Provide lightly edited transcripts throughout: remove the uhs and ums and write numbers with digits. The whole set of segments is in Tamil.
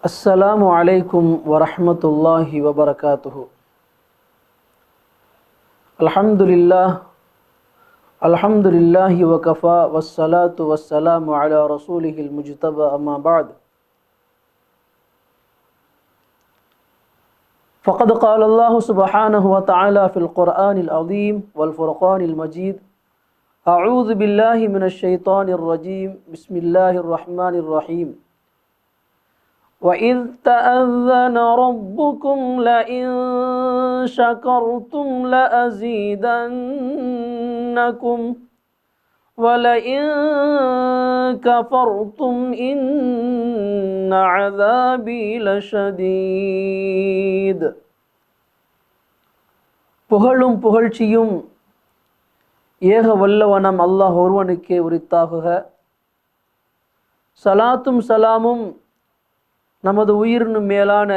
السلام عليكم ورحمة الله وبركاته. الحمد لله وكفى والصلاة والسلام على رسوله المجتبى أما بعد. فقد قال الله سبحانه وتعالى في القرآن العظيم والفرقان المجيد: أعوذ بالله من الشيطان الرجيم، بسم الله الرحمن الرحيم. وَإِذْ تَأَذَّنَ رَبُّكُمْ لَئِن شَكَرْتُمْ لَأَزِيدَنَّكُمْ وَلَئِن كَفَرْتُمْ إِنَّ عَذَابِي لَشَدِيدٌ. புகழும் புகழ்ச்சியும் ஏக வல்லவனம் அல்லாஹ் ஒருவனுக்கே உரித்தாகுக. சலாத்தும் சலாமும் நமது உயிரினும் மேலான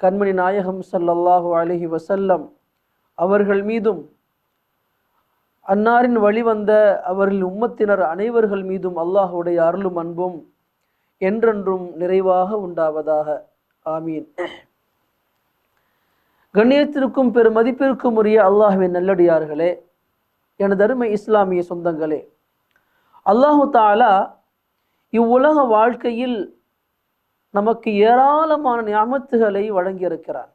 கண்மணி நாயகம் ஸல்லல்லாஹு அலைஹி வஸல்லம் அவர்கள் மீதும், அன்னாரின் வழிவந்த அவர்கள் உம்மத்தினர் அனைவர்கள் மீதும் அல்லாஹுடைய அருளும் அன்பும் என்றென்றும் நிறைவாக உண்டாவதாக. ஆமீன். கண்ணியத்திற்கும் பெருமதிப்பிற்கும் உரிய அல்லாஹ்வின் நல்லடியார்களே, எனது அருமை இஸ்லாமிய சொந்தங்களே, அல்லாஹு தஆலா இவ்வுலக வாழ்க்கையில் நமக்கு ஏராளமான நிஅமத்துகளை வழங்கியிருக்கிறார்.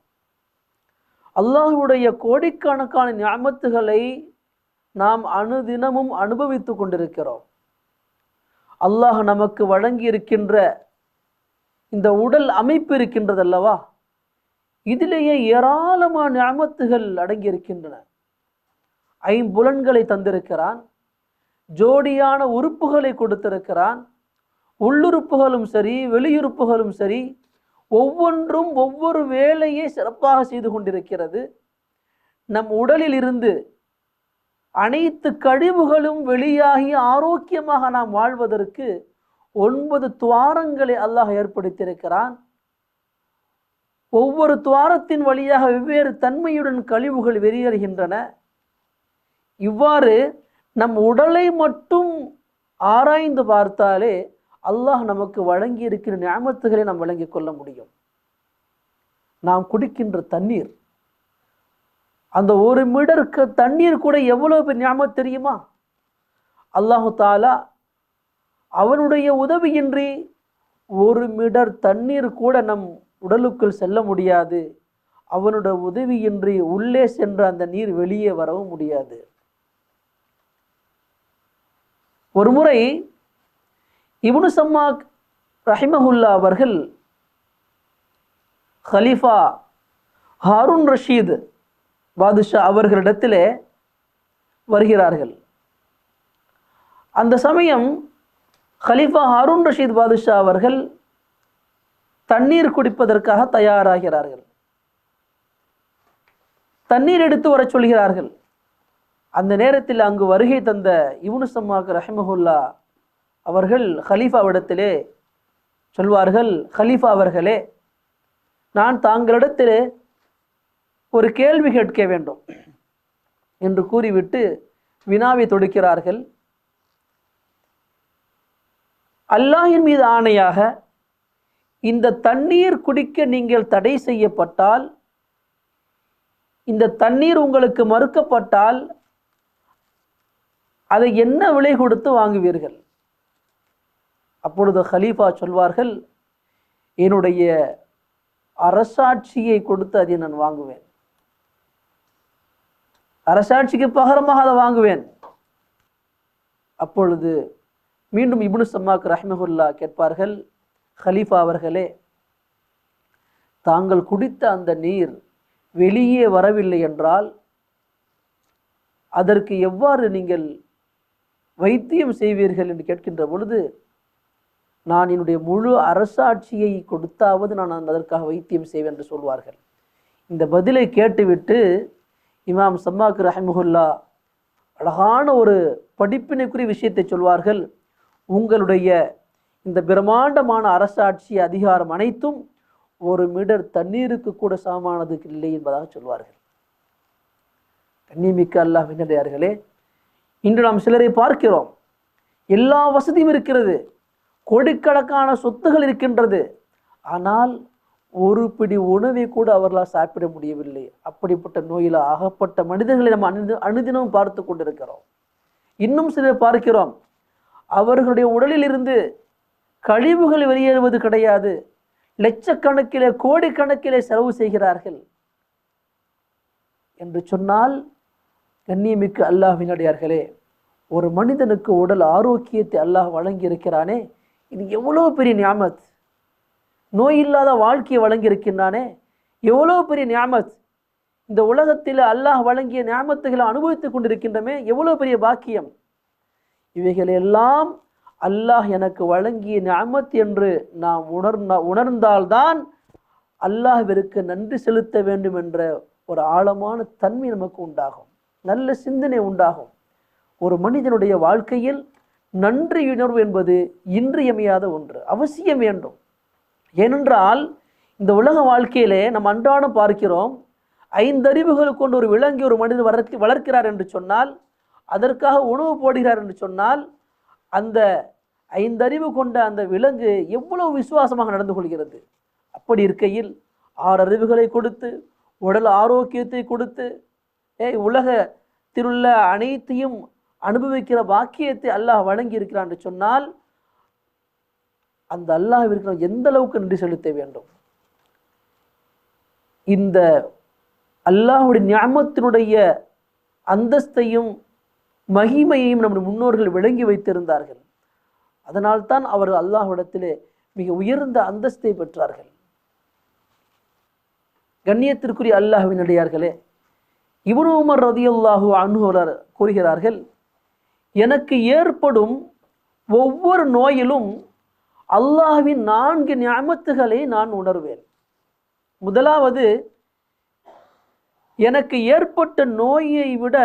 அல்லாஹ்வுடைய கோடிக்கணக்கான நிஅமத்துகளை நாம் அனுதினமும் அனுபவித்து கொண்டிருக்கிறோம். அல்லாஹ் நமக்கு வழங்கி இருக்கின்ற இந்த உடல் அமைப்பு இருக்கின்றது அல்லவா, இதிலேயே ஏராளமான நிஅமத்துகள் அடங்கியிருக்கின்றன. ஐம்புலன்களை தந்திருக்கிறான், ஜோடியான உறுப்புகளை கொடுத்திருக்கிறான். உள்ளுறுப்புகளும் சரி, வெளியுறுப்புகளும் சரி, ஒவ்வொன்றும் ஒவ்வொரு வேலையை சிறப்பாக செய்து கொண்டிருக்கிறது. நம் உடலில் இருந்து அனைத்து கழிவுகளும் வெளியாகி ஆரோக்கியமாக நாம் வாழ்வதற்கு 9 துவாரங்களை அல்லாஹ் ஏற்படுத்தியிருக்கிறான். ஒவ்வொரு துவாரத்தின் வழியாக வெவ்வேறு தன்மையுடன் கழிவுகள் வெளியேறுகின்றன. இவ்வாறு நம் உடலை மட்டும் ஆராய்ந்து பார்த்தாலே அல்லாஹ் நமக்கு வழங்கி இருக்கிற நிஅமத்துகளை நாம் வழங்கிக் கொள்ள முடியும். நாம் குடிக்கின்ற தண்ணீர், அந்த ஒரு மிடருக்கு தண்ணீர் கூட எவ்வளவு பெரிய நிஅமத் தெரியுமா? அல்லாஹு தஆலா அவனுடைய உதவியின்றி ஒரு மிடர் தண்ணீர் கூட நம் உடலுக்குள் செல்ல முடியாது. அவனுடைய உதவியின்றி உள்ளே சென்ற அந்த நீர் வெளியே வரவும் முடியாது. ஒரு முறை இப்னு சம்மாக் ரஹிமஹுல்லா அவர்கள் ஹலீஃபா ஹாரூன் ரஷீத் பாதுஷா அவர்களிடத்திலே வருகிறார்கள். அந்த சமயம் ஹலீஃபா ஹாரூன் ரஷீத் பாதுஷா அவர்கள் தண்ணீர் குடிப்பதற்காக தயாராகிறார்கள். தண்ணீர் எடுத்து வர சொல்கிறார்கள். அந்த நேரத்தில் அங்கு வருகை தந்த இப்னு சம்மாக் ரஹிமஹுல்லா அவர்கள் ஹலீஃபாவிடத்திலே சொல்வார்கள்: ஹலீஃபா அவர்களே, நான் தாங்களிடத்திலே ஒரு கேள்வி கேட்க வேண்டும் என்று கூறிவிட்டு வினாவை தொடுக்கிறார்கள். அல்லாஹ்வின் மீது ஆணையாக, இந்த தண்ணீர் குடிக்க நீங்கள் தடை செய்யப்பட்டால், இந்த தண்ணீர் உங்களுக்கு மறுக்கப்பட்டால் அதை என்ன விலை கொடுத்து வாங்குவீர்கள்? அப்பொழுது ஹலீஃபா சொல்வார்கள்: என்னுடைய அரசாட்சியை கொடுத்து அதை நான் வாங்குவேன், அரசாட்சிக்கு பகரமாக அதை வாங்குவேன். அப்பொழுது மீண்டும் இப்னு சம்மாக் ரஹ்மஹுல்லா கேட்பார்கள்: ஹலீஃபா அவர்களே, தாங்கள் குடித்த அந்த நீர் வெளியே வரவில்லை என்றால் அதற்கு எவ்வாறு நீங்கள் வைத்தியம் செய்வீர்கள் என்று கேட்கின்ற பொழுது, நான் என்னுடைய முழு அரசாட்சியை கொடுத்தாவது நான் அதற்காக வைத்தியம் செய்வேன் என்று சொல்வார்கள். இந்த பதிலை கேட்டுவிட்டு இமாம் சம்மாக் ரஹிமஹுல்லா அழகான ஒரு படிப்பினைக்குரிய விஷயத்தை சொல்வார்கள்: உங்களுடைய இந்த பிரம்மாண்டமான அரசாட்சி அதிகாரம் அனைத்தும் ஒரு மிடர் தண்ணீருக்கு கூட சமமானது இல்லை என்பதாக சொல்வார்கள். கண்ணியமிக்க அல்லாஹ்வின் நல்லடியார்களே, இன்று நாம் சிலரை பார்க்கிறோம், எல்லா வசதியும் இருக்கிறது, கோடிக்கணக்கான சொத்துகள் இருக்கின்றது, ஆனால் ஒரு பிடி உணவை கூட அவர்களால் சாப்பிட முடியவில்லை. அப்படிப்பட்ட நோயில் ஆகப்பட்ட மனிதர்களை நம்ம அனுதினமும் பார்த்து கொண்டிருக்கிறோம். இன்னும் சிலர் பார்க்கிறோம், அவர்களுடைய உடலில் இருந்து கழிவுகள் வெளியேறுவது கிடையாது, லட்சக்கணக்கிலே கோடிக்கணக்கிலே செலவு செய்கிறார்கள் என்று சொன்னால், கண்ணியமிக்க அல்லாஹ்வின் அடியார்களே, ஒரு மனிதனுக்கு உடல் ஆரோக்கியத்தை அல்லாஹ் வழங்கி இருக்கிறானே, இது எவ்வளோ பெரிய நியாமத். நோய் இல்லாத வாழ்க்கையை வழங்கி இருக்கின்றானே, எவ்வளோ பெரிய நியாமத். இந்த உலகத்தில் அல்லாஹ் வழங்கிய நியாமத்துகளை அனுபவித்துக் கொண்டிருக்கின்றமே, எவ்வளோ பெரிய பாக்கியம். இவைகளெல்லாம் அல்லாஹ் எனக்கு வழங்கிய நியாமத் என்று நாம் உணர்ந்தால்தான் அல்லாஹ்விற்கு நன்றி செலுத்த வேண்டும் என்ற ஒரு ஆழமான தன்மை நமக்கு உண்டாகும், நல்ல சிந்தனை உண்டாகும். ஒரு மனிதனுடைய வாழ்க்கையில் நன்றியுணர்வு என்பது இன்றியமையாத ஒன்று, அவசியம் வேண்டும். ஏனென்றால் இந்த உலக வாழ்க்கையிலே நம்ம அன்றாடம் பார்க்கிறோம், 5 அறிவுகள் கொண்டு ஒரு விலங்கை ஒரு மனிதன் வளர்க்கிறார் என்று சொன்னால், அதற்காக உணவு போடுகிறார் என்று சொன்னால், அந்த 5 அறிவு கொண்ட அந்த விலங்கு எவ்வளவு விசுவாசமாக நடந்து கொள்கிறது. அப்படி இருக்கையில் 6 அறிவுகளை கொடுத்து, உடல் ஆரோக்கியத்தை கொடுத்து, உலகத்திலுள்ள அனைத்தையும் அனுபவிக்கிற பாக்கியத்தை அல்லாஹ் வழங்கி இருக்கிறான் என்று சொன்னால், அந்த அல்லாஹ்விற்கு எந்த அளவுக்கு நன்றி செலுத்த வேண்டும். இந்த அல்லாஹ்வுடைய நியாமத்தினுடைய அந்தஸ்தையும் மகிமையையும் நம்முடைய முன்னோர்கள் விளங்கி வைத்திருந்தார்கள். அதனால்தான் அவர்கள் அல்லாஹ்விடத்திலே மிக உயர்ந்த அந்தஸ்தை பெற்றார்கள். கண்ணியத்திற்குரிய அல்லாஹ்வின் அடியார்களே, இப்னு உமர் ரலியல்லாஹு அன்ஹு கூறுகிறார்கள், எனக்கு ஏற்படும் ஒவ்வொரு நோயிலும் அல்லாஹ்வின் 4 நிஅமத்துகளை நான் உணர்வேன். முதலாவது, எனக்கு ஏற்பட்ட நோயை விட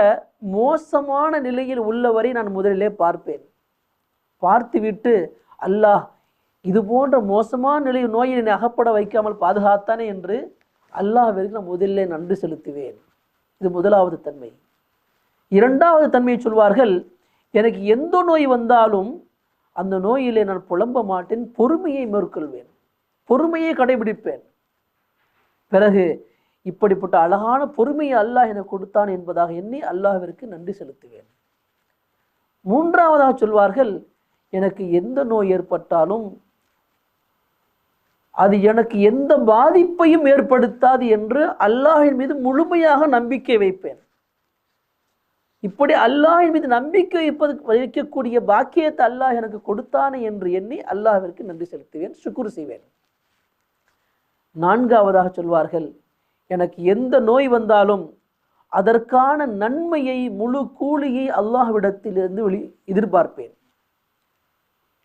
மோசமான நிலையில் உள்ளவரை நான் முதலிலே பார்ப்பேன். பார்த்துவிட்டு, அல்லாஹ் இது போன்ற மோசமான நிலை நோயை அகப்பட வைக்காமல் பாதுகாத்தானே என்று அல்லாஹ்விற்கு நான் முதலிலே நன்றி செலுத்துவேன். இது முதலாவது தன்மை. இரண்டாவது தன்மையை சொல்வார்கள், எனக்கு எந்த நோய் வந்தாலும் அந்த நோயிலே நான் புலம்ப மாட்டேன், பொறுமையை மேற்கொள்வேன், பொறுமையை கடைபிடிப்பேன். பிறகு இப்படிப்பட்ட அழகான பொறுமையை அல்லாஹ் எனக்கு கொடுத்தான் என்பதாக எண்ணி அல்லாஹ்விற்கு நன்றி செலுத்துவேன். மூன்றாவதாக சொல்வார்கள், எனக்கு எந்த நோய் ஏற்பட்டாலும் அது எனக்கு எந்த பாதிப்பையும் ஏற்படுத்தாது என்று அல்லாஹ்வின் மீது முழுமையாக நம்பிக்கை வைப்பேன். இப்படி அல்லாஹ்வின் மீது நம்பிக்கை வைக்கக்கூடிய பாக்கியத்தை அல்லாஹ் எனக்கு கொடுத்தானே என்று எண்ணி அல்லாஹ்விற்கு நன்றி செலுத்துவேன், சுக்ர் செய்வேன். நான்காவதாக சொல்வார்கள், எனக்கு எந்த நோய் வந்தாலும் அதற்கான நன்மையை, முழு கூலியை அல்லாஹ்விடத்திலிருந்து எதிர்பார்ப்பேன்.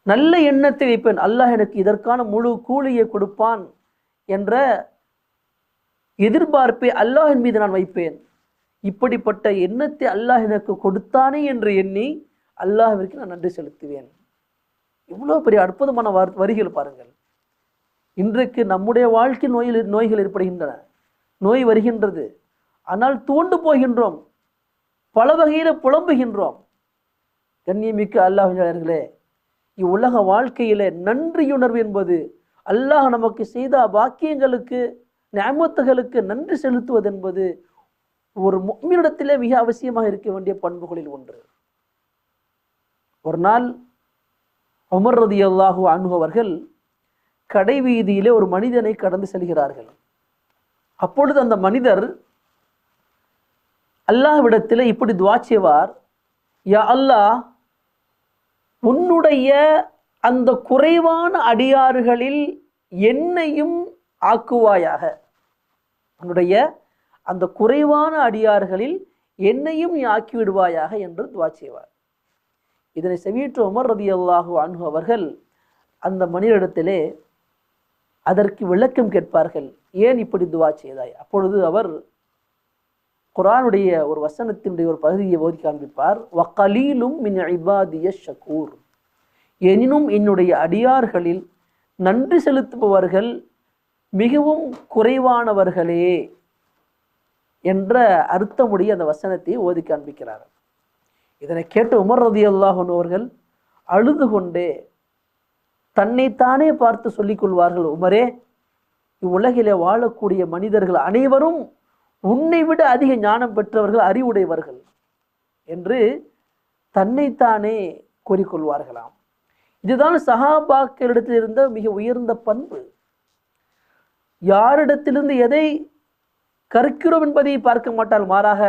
நல்ல எண்ணத்தை வைப்பேன், அல்லாஹ் எனக்கு இதற்கான முழு கூலியை கொடுப்பான் என்ற எதிர்பார்ப்பை அல்லாஹ்வின் மீது நான் வைப்பேன். இப்படிப்பட்ட எண்ணத்தை அல்லாஹ் எனக்கு கொடுத்தானே என்று எண்ணி அல்லாஹ்விற்கு நான் நன்றி செலுத்துவேன். இவ்வளோ பெரிய அற்புதமான வரிகள் பாருங்கள். இன்றைக்கு நம்முடைய வாழ்க்கை நோய்கள் ஏற்படுகின்றன, நோய் வருகின்றது, ஆனால் தூண்டு போகின்றோம், பல வகையில் புலம்புகின்றோம். கண்ணியமிக்க அல்லாஹ்வினர்களே, இவ்வுலக வாழ்க்கையில நன்றியுணர்வு என்பது அல்லாஹ் நமக்கு செய்த பாக்கியங்களுக்கு, நிஅமத்துகளுக்கு நன்றி செலுத்துவது என்பது ஒரு முஃமினிடத்திலே மிக அவசியமாக இருக்க வேண்டிய பண்புகளில் ஒன்று. ஒரு நாள் உமர் ரலியல்லாஹு அன்ஹு அவர்கள் கடை வீதியிலே ஒரு மனிதனை கடந்து செல்கிறார்கள். அப்பொழுது அந்த மனிதர் அல்லாஹ்விடத்திலே இப்படி துஆ செய்வார், யா அல்லாஹ், உன்னுடைய அந்த குறைவான அடியார்களில் என்னையும் ஆக்குவாயாக, உன்னுடைய அந்த குறைவான அடியார்களில் என்னையும் நீ ஆக்கிவிடுவாயாக என்று துஆ செய்வார். இதனை செவியேற்ற உமர் ரலியல்லாஹு அன்ஹு அவர்கள் அந்த மனிதரிடத்திலே அதற்கு விளக்கம் கேட்பார்கள், ஏன் இப்படி துஆ செய்தாய்? அப்பொழுது அவர் குர்ஆனுடைய ஒரு வசனத்தினுடைய ஒரு பகுதியை ஓதி காண்பிப்பார். வகலீலும் மின் இபாதிய ஷகூர், எனினும் என்னுடைய அடியார்களில் நன்றி செலுத்துபவர்கள் மிகவும் குறைவானவர்களே என்ற அர்த்தமுடைய அந்த வசனத்தை ஓதி காண்பிக்கிறார். இதனை கேட்ட உமர் ரலியல்லாஹு அன்ஹு அவர்கள் அழுது கொண்டே தன்னைத்தானே பார்த்து சொல்லிக் கொள்வார்கள், உமரே, இவ்வுலகிலே வாழக்கூடிய மனிதர்கள் அனைவரும் உன்னை விட அதிக ஞானம் பெற்றவர்கள், அறிவுடையவர்கள் என்று தன்னைத்தானே கூறிக்கொள்வார்களாம். இதுதான் சஹாபாக்களிடத்தில் இருந்த மிக உயர்ந்த பண்பு. யாரிடத்திலிருந்து எதை கற்கிறோம் என்பதை பார்க்க மாட்டால், மாறாக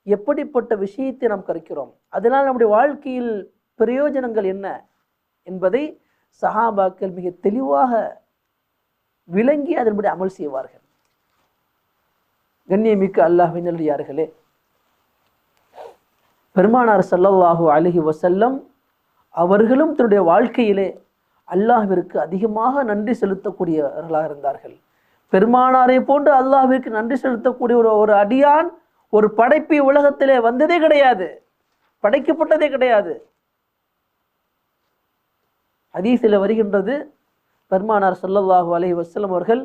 எப்படிப்பட்ட விஷயத்தை நாம் கற்கிறோம், அதனால் நம்முடைய வாழ்க்கையில் பிரயோஜனங்கள் என்ன என்பதை சஹாபாக்கள் மிக தெளிவாக விளங்கி அதன்படி அமல் செய்வார்கள். கண்ணியமிக்க அல்லாஹ்வின் நல்லடியார்களே, பெருமானார் ஸல்லல்லாஹு அலைஹி வஸல்லம் அவர்களும் தன்னுடைய வாழ்க்கையிலே அல்லாஹ்விற்கு அதிகமாக நன்றி செலுத்தக்கூடியவர்களாக இருந்தார்கள். பெருமானாரை போன்று அல்லாஹ்விற்கு நன்றி செலுத்தக்கூடிய ஒரு அடியான், ஒரு படைப்பு உலகத்திலே வந்ததே கிடையாது, படைக்கப்பட்டதே கிடையாது. ஹதீஸில் வருகின்றது, பெருமானார் ஸல்லல்லாஹு அலைஹி வஸல்லம் அவர்கள்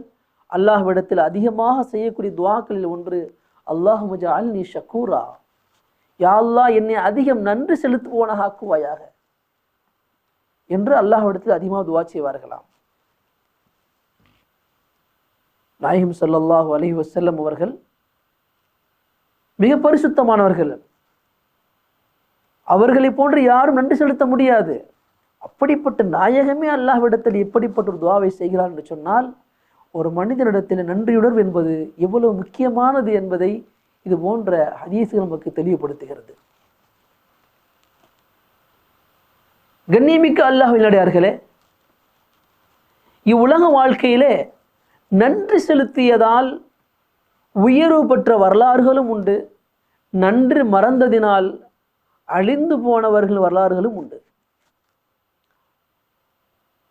அல்லாஹ்விடத்தில் அதிகமாக செய்யக்கூடிய துஆக்களில் ஒன்று, அல்லாஹும்ம ஜஅல்னி ஷக்கூரா, யா அல்லாஹ் என்னை அதிகம் நன்றி செலுத்துவோனாக ஆக்குவாயாக என்று அல்லாஹ்விடத்தில் அதிகமாக துஆ செய்வார்களாம். நாயகம் ஸல்லல்லாஹு அலைஹி வஸல்லம் அவர்கள் மிக பரிசுத்தமானவர்கள். அவர்களை போன்று யாரும் நன்றி செலுத்த முடியாது. அப்படிப்பட்ட நாயகமே அல்லாஹ்விடத்தில் எப்படிப்பட்ட ஒரு துஆவை செய்கிறார் என்று சொன்னால், ஒரு மனிதனிடத்தில் நன்றியுணர்வு என்பது எவ்வளவு முக்கியமானது என்பதை இது போன்ற ஹதீஸ்கள் நமக்கு தெளிவுபடுத்துகிறது. கண்ணியமிக்க அல்லாஹ்வின் நல்லடியார்களே, இவ்வுலக வாழ்க்கையிலே நன்றி செலுத்தியதால் உயர்வு பெற்ற வரலாறுகளும் உண்டு, நன்றி மறந்ததினால் அழிந்து போனவர்கள் வரலாறுகளும் உண்டு.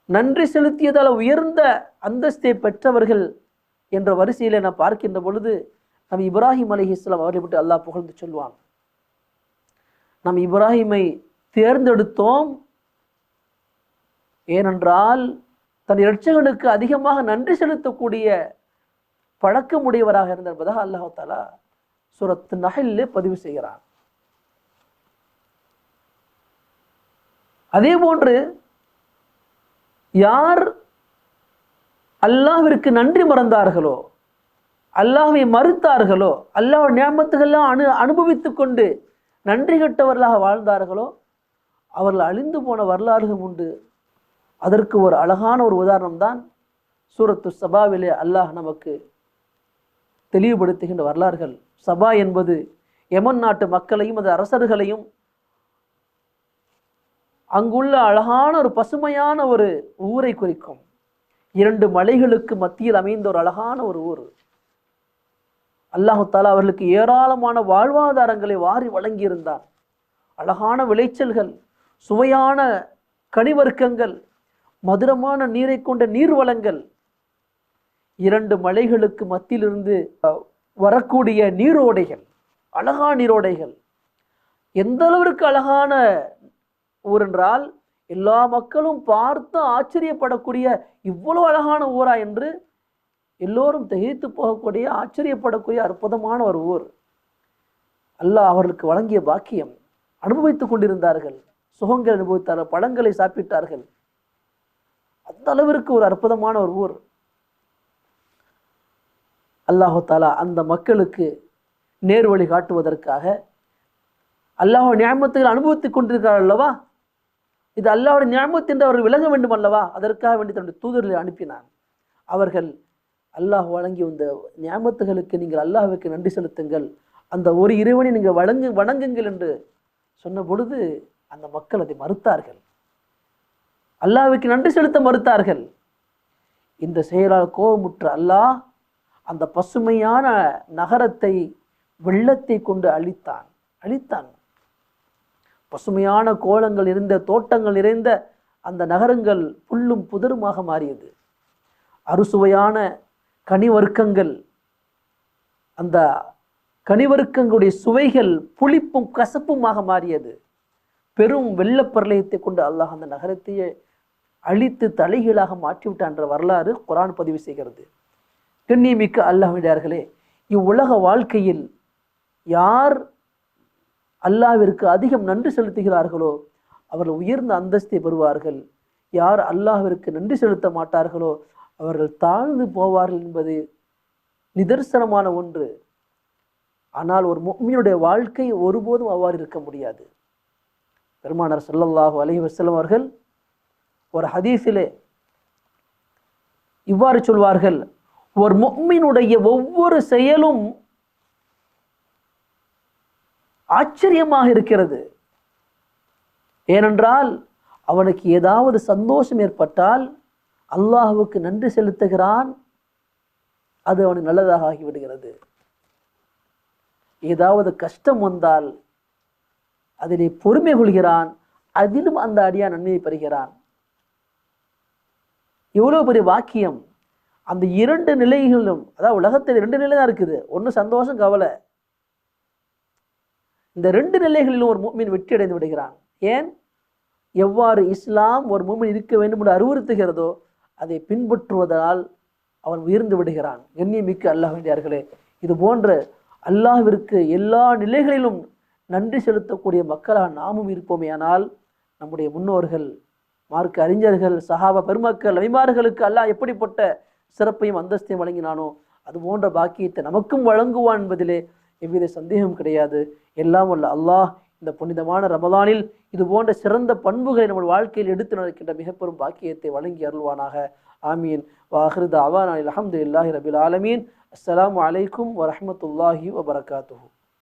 நன்றி செலுத்தியதால் உயர்ந்த அந்தஸ்தை பெற்றவர்கள் என்ற வரிசையில நான் பார்க்கின்ற பொழுது, நம் இப்ராஹிம் அலைஹிஸ்ஸலாம் அவர்களை பற்றி அல்லாஹ் புகழ்ந்து சொல்வான். நம் இப்ராஹிமை தேர்ந்தெடுத்தோம், ஏனென்றால் தன் இரட்சகனுக்கு அதிகமாக நன்றி செலுத்தக்கூடிய பழக்கமுடையவராக இருந்த என்பதாக அல்லாஹ் தஆலா சூரத் நஹ்லிலே பதிவு செய்கிறான். அதே போன்று யார் அல்லாஹ்விற்கு நன்றி மறந்தார்களோ, அல்லாஹ்வை மறுத்தார்களோ, அல்லாஹ் நியமத்துக்கெல்லாம் அனுபவித்துக் கொண்டு நன்றி கெட்டவர்களாக வாழ்ந்தார்களோ, அவர்கள் அழிந்து போன வரலாறுகள் உண்டு. அதற்கு ஒரு அழகான ஒரு உதாரணம் தான் சூரத்து சபாவிலே அல்லாஹ் நமக்கு தெளிவுபடுத்துகின்ற வரலாறுகள். சபா என்பது யமன் நாட்டு மக்களையும் அது அரசர்களையும், அங்குள்ள அழகான ஒரு பசுமையான ஒரு ஊரை குறிக்கும். 2 மலைகளுக்கு மத்தியில் அமைந்த ஒரு அழகான ஒரு ஊர். அல்லாஹு தஆலா அவர்களுக்கு ஏராளமான வாழ்வாதாரங்களை வாரி வழங்கியிருந்தான். அழகான விளைச்சல்கள், சுவையான கனிவர்க்கங்கள், மதுரமான நீரை கொண்ட நீர்வளங்கள், 2 மலைகளுக்கு மத்தியிலிருந்து வரக்கூடிய நீரோடைகள், அழகான நீரோடைகள். எந்த அளவிற்கு அழகான ஊர் என்றால், எல்லா மக்களும் பார்த்து ஆச்சரியப்படக்கூடிய இவ்வளவு அழகான ஊரா என்று எல்லோரும் திகைத்து போகக்கூடிய, ஆச்சரியப்படக்கூடிய அற்புதமான ஒரு ஊர். அல்லாஹ் அவர்களுக்கு வழங்கிய பாக்கியம். அனுபவித்துக் கொண்டிருந்தார்கள், சுகங்கள் அனுபவித்தார்கள், பழங்களை சாப்பிட்டார்கள். அந்த அளவிற்கு ஒரு அற்புதமான ஒரு ஊர். அல்லாஹு தஆலா அந்த மக்களுக்கு நேர்வழி காட்டுவதற்காக அல்லாஹ் நியமத்துகள் அனுபவித்துக் கொண்டிருக்கிறார் அல்லவா, இது அல்லாஹ்வுடைய நியமத் என்று அவர்கள் விளங்க வேண்டும் அல்லவா, அதற்காக வேண்டி தன்னுடைய தூதர்களை அனுப்பினான். அவர்கள் அல்லாஹ் வழங்கிய இந்த நியமத்துகளுக்கு நீங்கள் அல்லாஹ்வுக்கு நன்றி செலுத்துங்கள், அந்த ஒரு இறைவனை நீங்கள் வணங்குங்கள் என்று சொன்ன பொழுது அந்த மக்கள் அதை மறுத்தார்கள், அல்லாஹ்வுக்கு நன்றி செலுத்த மறுத்தார்கள். இந்த செயலால் கோபமுற்ற அல்லாஹ் அந்த பசுமையான நகரத்தை வெள்ளத்தை கொண்டு அழித்தான். பசுமையான கோலங்கள் இருந்த, தோட்டங்கள் நிறைந்த அந்த நகரங்கள் புல்லும் புதருமாக மாறியது. அறுசுவையான கனிவர்க்கங்கள், அந்த கனிவர்க்கங்களுடைய சுவைகள் புளிப்பும் கசப்புமாக மாறியது. பெரும் வெள்ளப்பிரளயத்தை கொண்டு அல்லாஹ் அந்த நகரத்தையே அழித்து தலைகீழாக மாற்றிவிட்டான் என்ற வரலாறு குர்ஆன் பதிவு செய்கிறது. கண்ணியமிக்க அல்லாஹ்வினர்களே, இவ்வுலக வாழ்க்கையில் யார் அல்லாஹ்விற்கு அதிகம் நன்றி செலுத்துகிறார்களோ அவர்கள் உயர்ந்த அந்தஸ்தை பெறுவார்கள். யார் அல்லாஹ்விற்கு நன்றி செலுத்த மாட்டார்களோ அவர்கள் தாழ்ந்து போவார்கள் என்பது நிதர்சனமான ஒன்று. ஆனால் ஒரு முஃமினுடைய வாழ்க்கை ஒருபோதும் அவ்வாறு இருக்க முடியாது. பெருமானார் ஸல்லல்லாஹு அலைஹி வஸல்லம் அவர்கள் ஒரு ஹதீஸிலே இவ்வாறு சொல்வார்கள், ஒரு முஃமினுடைய ஒவ்வொரு செயலும் ஆச்சரியமாக இருக்கிறது. ஏனென்றால் அவனுக்கு ஏதாவது சந்தோஷம் ஏற்பட்டால் அல்லாஹ்வுக்கு நன்றி செலுத்துகிறான், அது அவனுக்கு நல்லதாக ஆகிவிடுகிறது. ஏதாவது கஷ்டம் வந்தால் அதிலே பொறுமை கொள்கிறான், அதிலும் அந்த அடியான் நன்மையை பெறுகிறான். எவ்வளவு பெரிய வாக்கியம்! அந்த இரண்டு நிலைகளிலும், அதாவது உலகத்தில் ரெண்டு நிலை தான் இருக்குது, ஒன்று சந்தோஷம், கவலை. இந்த ரெண்டு நிலைகளிலும் ஒரு முஃமின் வெற்றி அடைந்து விடுகிறான். ஏன்? எவ்வாறு இஸ்லாம் ஒரு முஃமின் இருக்க வேண்டும் என்று அறிவுறுத்துகிறதோ அதை பின்பற்றுவதால் அவன் உயர்ந்து விடுகிறான். கண்ணியமிக்க அல்லாஹ்வினர்களே, இது போன்ற அல்லாஹ்விற்கு எல்லா நிலைகளிலும் நன்றி செலுத்தக்கூடிய மக்களாக நாமும் இருப்போமே. ஆனால் நம்முடைய முன்னோர்கள், மார்க்க அறிஞர்கள், சஹாபா பெருமக்கள், நபிமார்களுக்கு அல்லாஹ் எப்படிப்பட்ட சிறப்பையும் அந்தஸ்தையும் வழங்கினானோ அது போன்ற பாக்கியத்தை நமக்கும் வழங்குவான் என்பதிலே எவ்வித சந்தேகம் கிடையாது. எல்லாம் வல்ல அல்லாஹ் இந்த புனிதமான ரமலானில் இது போன்ற சிறந்த பண்புகளை நம்ம வாழ்க்கையில் எடுத்து நடக்கின்ற மிக பெரும் பாக்கியத்தை வழங்கி அருள்வானாக. ஆமீன். வாஹிரு தஅவானா அல்ஹம்துலில்லாஹி ரபில் ஆலமீன். அஸ்ஸலாமு அலைக்கும் வரஹ்மத்துல்லாஹி வபரகாத்துஹு.